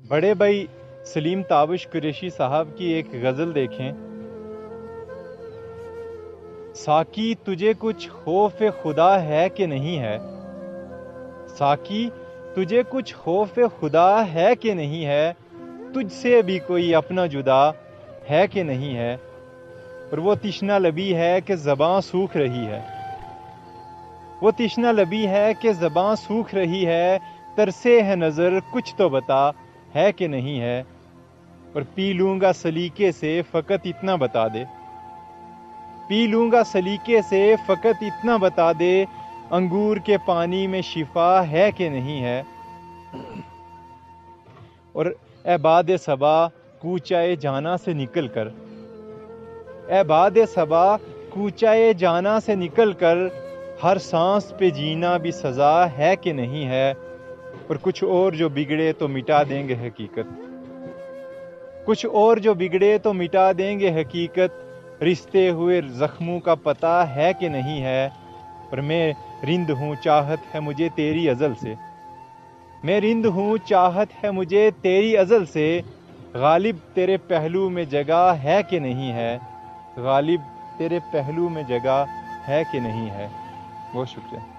بڑے بھائی سلیم تابش قریشی صاحب کی ایک غزل دیکھیں. ساقی تجھے کچھ خوف خدا ہے کہ نہیں ہے؟ ساقی تجھے کچھ خوف خدا ہے کہ نہیں ہے؟ تجھ سے بھی کوئی اپنا جدا ہے کہ نہیں ہے؟ اور وہ تشنہ لبی ہے کہ زباں سوکھ رہی ہے. وہ تشنہ لبی ہے کہ زباں سوکھ رہی ہے. ترسے ہے نظر کچھ تو بتا ہے کہ نہیں ہے؟ اور پی لوں گا سلیقے سے فقط اتنا بتا دے. پی لوں گا سلیقے سے فقط اتنا بتا دے. انگور کے پانی میں شفا ہے کہ نہیں ہے؟ اور اے باد صبا کوچائے جانا سے نکل کر، اے باد صبا کوچائے جانا سے نکل کر، ہر سانس پہ جینا بھی سزا ہے کہ نہیں ہے؟ اور کچھ اور جو بگڑے تو مٹا دیں گے حقیقت. کچھ اور جو بگڑے تو مٹا دیں گے حقیقت. رشتے ہوئے زخموں کا پتہ ہے کہ نہیں ہے؟ اور میں رند ہوں چاہت ہے مجھے تیری ازل سے. میں رند ہوں چاہت ہے مجھے تیری ازل سے. غالب تیرے پہلو میں جگہ ہے کہ نہیں ہے؟ غالب تیرے پہلو میں جگہ ہے کہ نہیں ہے؟ بہت شکریہ.